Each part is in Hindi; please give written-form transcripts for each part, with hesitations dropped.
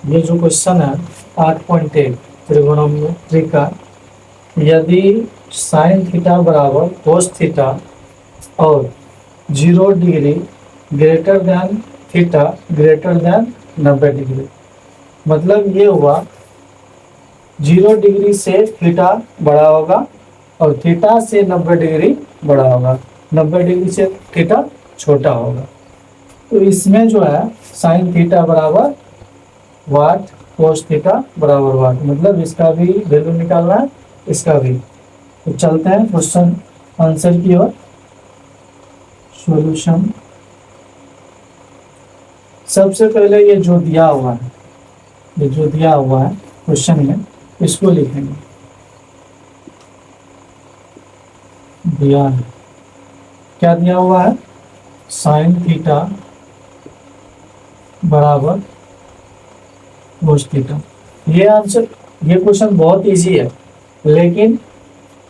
ये जो क्वेश्चन है 8.1 त्रिगोनोमेट्री का, यदि साइन थीटा बराबर कोस थीटा और 0 degree greater than theta greater than 90 degree, मतलब ये हुआ 0 डिग्री से थीटा बड़ा होगा और थीटा से 90 डिग्री बड़ा होगा, 90 डिग्री से थीटा छोटा होगा। तो इसमें जो है साइन थीटा बराबर वाट, कोस थीटा बराबर वाट, मतलब इसका भी वैल्यू निकालना है, इसका भी। तो चलते हैं क्वेश्चन आंसर की ओर। सॉल्यूशन, सबसे पहले ये जो दिया हुआ है, ये जो दिया हुआ है क्वेश्चन में, इसको लिखेंगे। दिया है, क्या दिया हुआ है? साइन थीटा बराबर कोस थीटा। ये आंसर, ये क्वेश्चन बहुत इजी है, लेकिन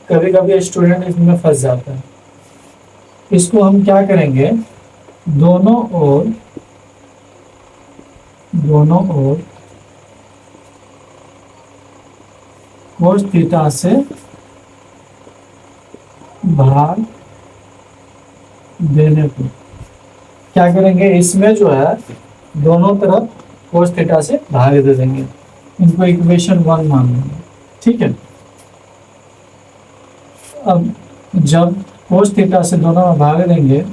कभी कभी स्टूडेंट इसमें फंस जाता है। इसको हम क्या करेंगे, दोनों ओर कोस थीटा से भाग देने को क्या करेंगे, इसमें जो है दोनों तरफ कोस थीटा से भाग दे देंगे, इनको इक्वेशन 1 मान लेंगे। ठीक है, अब जब कोस थीटा से दोनों में भाग देंगे,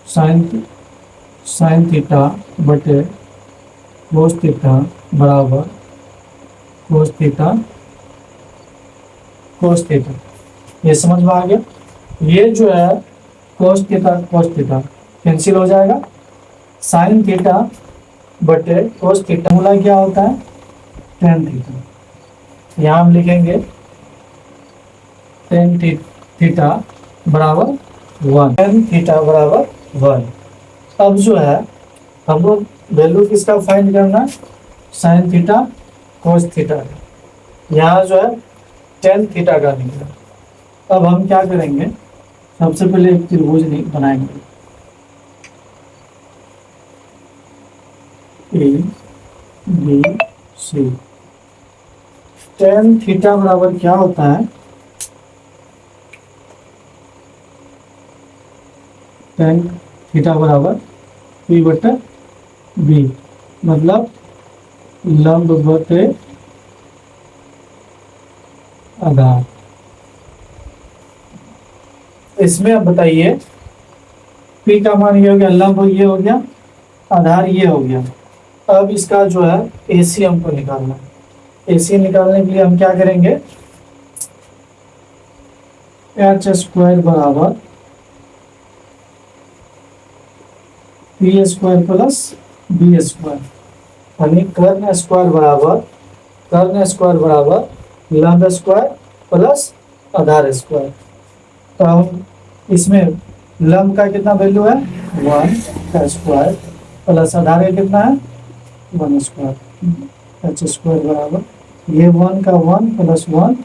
साइन थीटा बटे कोस थीटा बराबर कोस थीटा कोस थीटा। ये समझ में आ गया? ये जो है कोस थीटा कैंसिल हो जाएगा, साइन थीटा बटे कोस थीटा मूला क्या होता है, टेन थीटा। यहाँ हम लिखेंगे टेन थीटा बराबर 1, टेन थीटा बराबर 1। अब जो है हम लोग वैल्यू किसका फाइंड करना है, साइन थीटा कोस थीटा। यहाँ जो है टेन थीटा का निकला। अब हम क्या करेंगे, सबसे पहले एक त्रिभुज बनाएंगे, A B C. Tan theta बराबर क्या होता है, टेन थीटा बराबर पी बटे बी, मतलब लंब बटे आधार। इसमें अब बताइए, पी का मान ये हो गया, लंब ये हो गया, आधार ये हो गया। अब इसका जो है एसी हमको निकालना है। एसी निकालने के लिए हम क्या करेंगे, एच स्क्वायर बराबर P square plus B square, यानी कर्ण स्क्वायर बराबर लंब स्क्वायर प्लस आधार स्क्वायर। तो हम इसमें लंब का कितना वैल्यू है, 1 का स्क्वायर प्लस आधार का कितना है, 1 स्क्वायर। एच स्क्वायर बराबर ये 1 का 1 प्लस 1,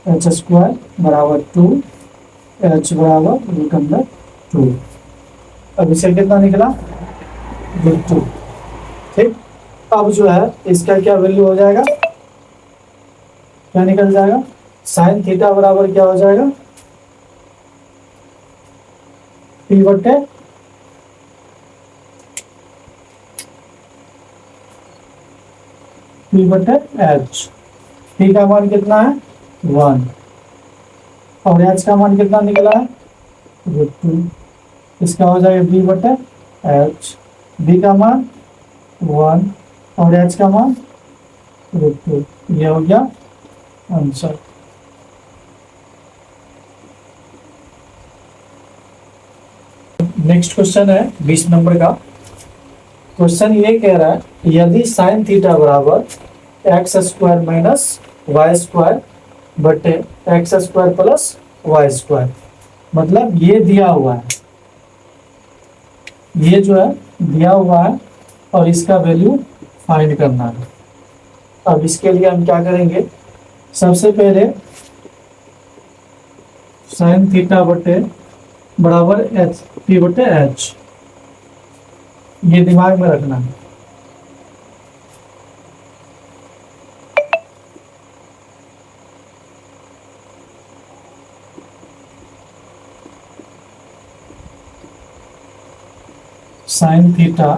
एच स्क्वायर बराबर 2, एच बराबर रूट अंडर 2। अब इसे कितना निकला, रूट 2। ठीक, अब जो है इसका क्या वैल्यू हो जाएगा, क्या निकल जाएगा, साइन थीटा बराबर क्या हो जाएगा, पी बटे एच। पी का मान कितना है, 1, और एच का मान कितना निकला है, रूट 2। इसका हो जाएगा बी बटे एच, बी का मान 1 और एच का मान रूट 2। ये हो गया आंसर। नेक्स्ट क्वेश्चन है 20 नंबर का। क्वेश्चन ये कह रहा है, यदि साइन थीटा बराबर x square minus Y square बटे x square plus Y square, मतलब ये दिया हुआ है, ये जो है दिया हुआ है और इसका वैल्यू फाइंड करना है। अब इसके लिए हम क्या करेंगे, सबसे पहले साइन थीटा बटे बराबर एच, पी बटे एच, ये दिमाग में रखना है। साइन थीटा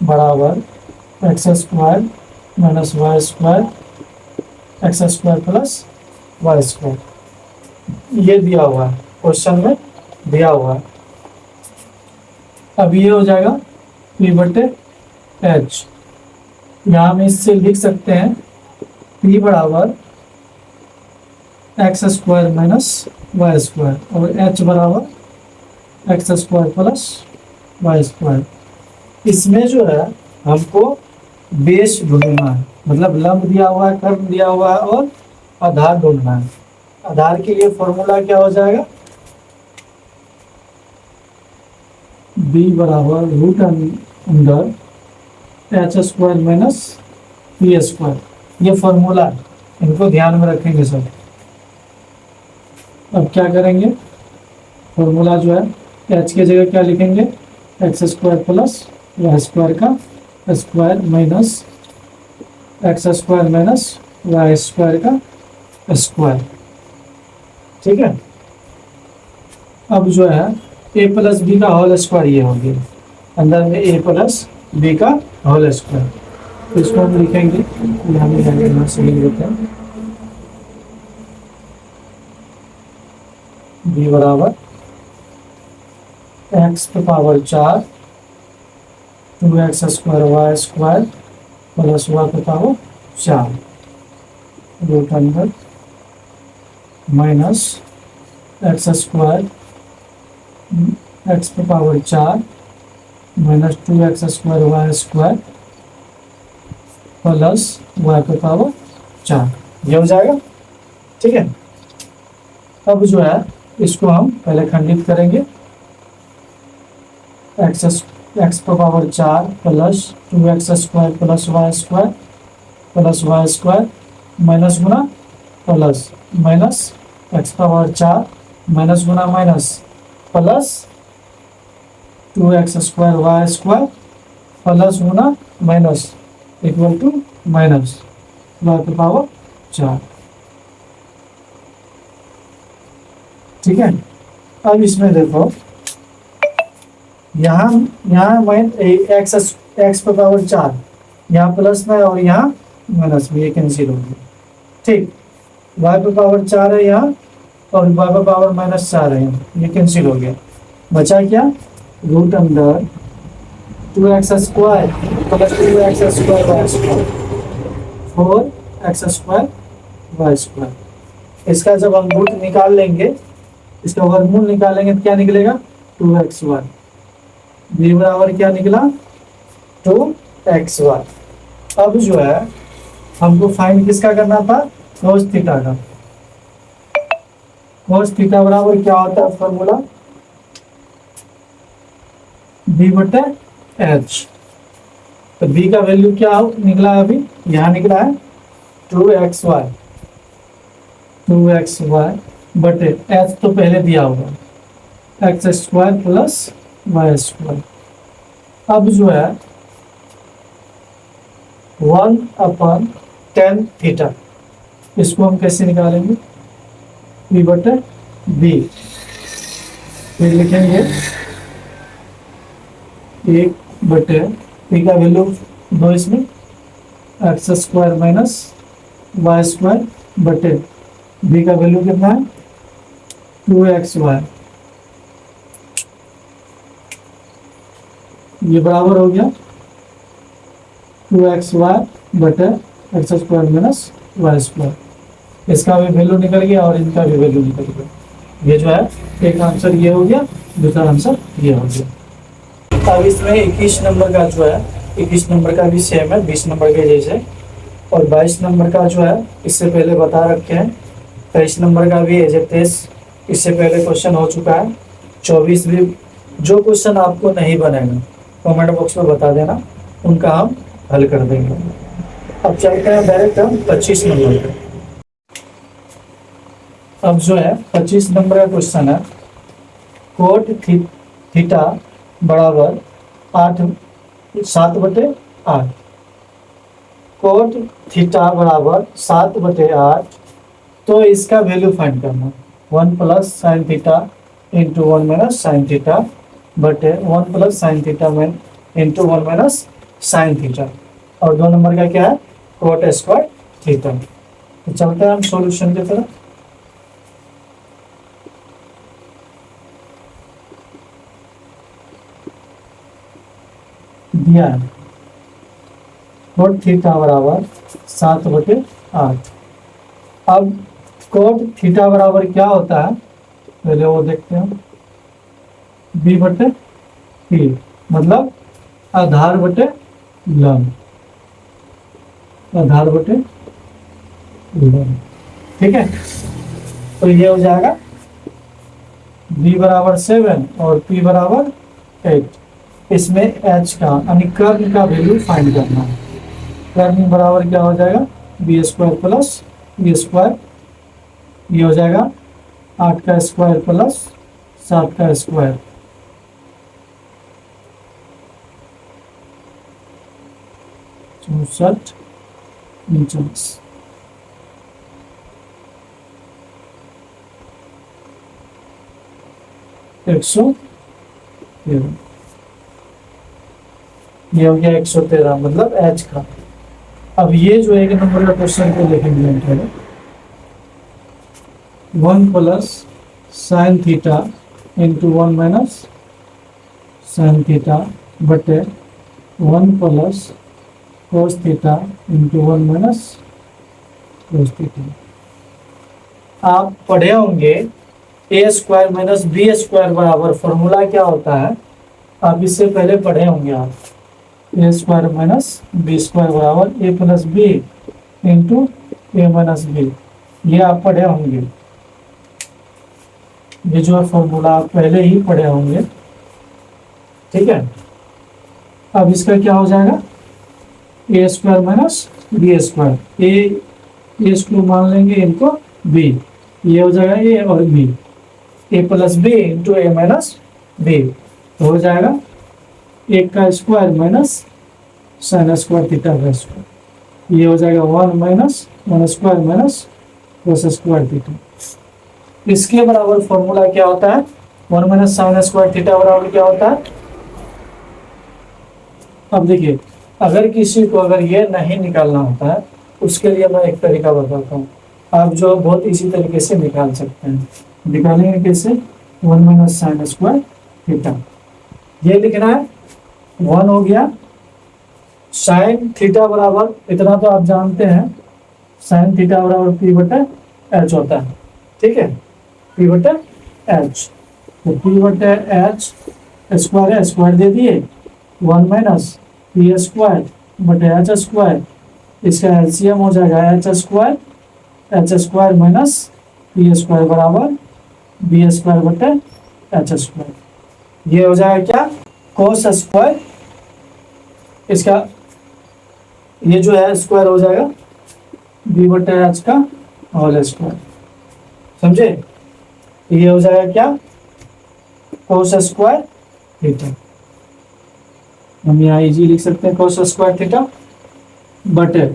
बराबर x square minus Y square X square plus Y square. ये दिया हुआ है, क्वेश्चन में दिया हुआ है। अब ये हो जाएगा पी बटे एच। यहाँ हम इससे लिख सकते हैं पी बराबर x square minus Y square और एच बराबर x square plus Y square. इसमें जो है हमको बेस ढूंढना है, मतलब लंब दिया हुआ है, कर्व दिया हुआ है और आधार ढूंढना है। आधार के लिए फॉर्मूला क्या हो जाएगा, बी बराबर root under H square minus P square. ये फॉर्मूला है, इनको ध्यान में रखेंगे सब। अब क्या करेंगे, फॉर्मूला जो है एच की जगह क्या लिखेंगे, x square plus Y square का square minus x square minus Y square का स्क्वायर। ठीक है। अब जो है ए प्लस बी का होल स्क्वायर ये हो गया, अंदर में ए प्लस बी का होल स्क्वायर। तो इसको हम लिखेंगे, यहाँ से लिख देते हैं, बी बराबर X power 4 2x square Y square plus Y power 4 root under minus x square X power 4 minus 2x square Y square plus Y पे पावर 4। ये हो जाएगा। ठीक है। अब जो है इसको हम पहले खंडित करेंगे, X power 4 plus 2x square plus Y square minus गुना plus minus X power 4 minus गुना minus plus 2x square Y square plus गुना minus equal to minus Y पे पावर 4। ठीक है। अब इसमें देखो, यहाँ मैं एक्स पे पावर 4, यहाँ प्लस में और यहाँ माइनस में, ये कैंसिल हो गया। ठीक। वाई पे पावर 4 है यहाँ और वाई पे पावर माइनस 4 है यहाँ, ये कैंसिल हो गया। बचा क्या, root under 2x square plus 2x square Y square 4x square Y square. इसका जब हम रूट निकाल लेंगे, इसका वर्गमूल निकालेंगे तो क्या निकलेगा, 2xy। बी बराबर क्या निकला, 2xy। अब जो है हमको फाइंड किसका करना था, cos थीटा का। cos थीटा बराबर क्या होता है फॉर्मूला, b बटे h। तो b का वैल्यू क्या निकला है, अभी यहाँ निकला है 2xy बटे h तो पहले दिया होगा X square plus Y square. अब जो है 1/tan थीटा, इसको हम कैसे निकालेंगे, b बटे b। फिर लिखेंगे 1 बटे p का वैल्यू 2, इसमें X square minus Y square बटे b का वैल्यू कितना है 2xy। ये बराबर हो गया 2xy बटे x square minus Y square. इसका भी वैल्यू निकल गया और इनका भी वैल्यू निकल गया। ये जो है एक आंसर ये हो गया, दूसरा आंसर ये हो गया। अब इसमें 21 नंबर का जो है, 21 नंबर का भी सेम है 20 नंबर के जैसे, और 22 नंबर का जो है इससे पहले बता रखे हैं। 23 नंबर का भी एज ए टेस्ट इससे पहले क्वेश्चन हो चुका है। 24 भी, जो क्वेश्चन आपको नहीं बनेगा कमेंट बॉक्स में बता देना, उनका हम हल कर देंगे। अब चलते हैं डायरेक्ट हम 25 नंबर पे। अब जो है 25 नंबर का क्वेश्चन है, कोट थीटा बराबर 7/8। कोट थीटा बराबर 7/8, तो इसका वैल्यू फाइंड करना, 1 plus sine theta into 1 minus sine theta बटे 1 प्लस साइन थीटा में इंटू 1 माइनस साइन थीटा, और 2 नंबर का क्या है, कोट स्क्वायर थीटा। तो चलते हैं हम सॉल्यूशन की तरफ। दिया है कोट थीटा बराबर 7/8। अब कोट थीटा बराबर क्या होता है, पहले वो देखते हैं। बी बटे पी मतलब आधार बटे लंब, आधार बटे लंब, ठीक है। तो ये हो जाएगा बी बराबर 7 और पी बराबर 8। इसमें एच का यानी कर्ण का वैल्यू फाइंड करना है। कर्ण बराबर क्या हो जाएगा, B square plus B square, ये हो जाएगा 8 का स्क्वायर प्लस 7 का स्क्वायर, चौसठ 49। ये हो गया 113 मतलब एच का। अब ये जो 1 नंबर का क्वेश्चन को देखेंगे, 1 plus sine theta into 1 minus sine theta बटे 1 plus cos theta into 1 minus cos theta. आप पढ़े होंगे ए स्क्वायर माइनस बी स्क्वायर बराबर फॉर्मूला क्या होता है, आप इससे पहले पढ़े होंगे। आप ए स्क्वायर माइनस बी स्क्वायर बराबर ए प्लस बी इंटू ए माइनस बी, ये आप पढ़े होंगे। ये जो है फॉर्मूला आप पहले ही पढ़े होंगे, ठीक है। अब इसका क्या हो जाएगा, ए स्क्वायर माइनस बी स्क्वायर, ए इसको मान लेंगे, इनको बी, ये हो जाएगा ए और बी, ए प्लस बी इंटू ए माइनस बी, तो हो जाएगा 1 का square minus sine square theta का स्क्वायर, ये हो जाएगा 1 minus 1 square minus cos square theta. इसके बराबर फॉर्मूला क्या होता है, 1 माइनस साइन स्क्वायर थीटा बराबर क्या होता है। अब देखिए, अगर किसी को अगर ये नहीं निकालना होता है, उसके लिए मैं एक तरीका बताता हूँ, आप जो बहुत इसी तरीके से निकाल सकते हैं। निकालेंगे कैसे, 1 माइनस साइन स्क्वायर थीटा, ये लिखना है 1 हो गया, साइन थीटा बराबर इतना तो आप जानते हैं, साइन थीटा बराबर पी बटे एच होता है, ठीक है, पी बटे एच। तो पी बटे एच स्क्वायर है, स्क्वायर दे दिए, 1 माइनस पी स्क्वायर बटे एच स्क्वायर, इसका एलसीएम हो जाएगा H square minus P square बराबर बी स्क्वायर बटे एच स्क्वायर। ये हो जाएगा क्या, कोस स्क्वायर, इसका ये जो है स्क्वायर हो जाएगा बी बटे एच का होल स्क्वायर, समझे। ये हो जाएगा क्या, कोस स्क्वायर थीटा, हम यहाँ इजी लिख सकते हैं कोस स्क्वायर थीटा बटे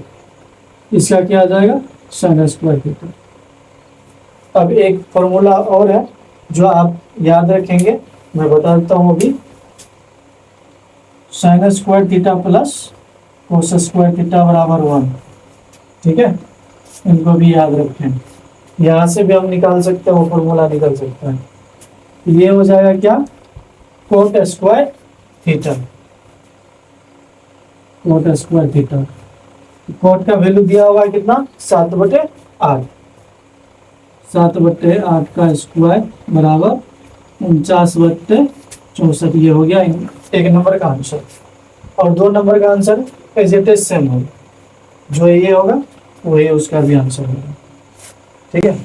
इसका क्या आ जाएगा, साइन स्क्वायर थीटा। अब एक फॉर्मूला और है जो आप याद रखेंगे, मैं बता देता हूँ अभी। Sine square theta plus cos square theta बराबर 1, ठीक है, इनको भी याद रखें। यहाँ से भी हम निकाल सकते हैं, वो फॉर्मूला निकल सकता है। ये हो जाएगा क्या, cot square theta, cot square theta. Cot का वैल्यू दिया हुआ है कितना, 7/8, 7/8 का स्क्वायर बराबर 49/64, ये हो गया 1 नंबर का आंसर। और 2 नंबर का answer as it is same होगा, जो ये होगा वही उसका भी आंसर होगा, ठीक है।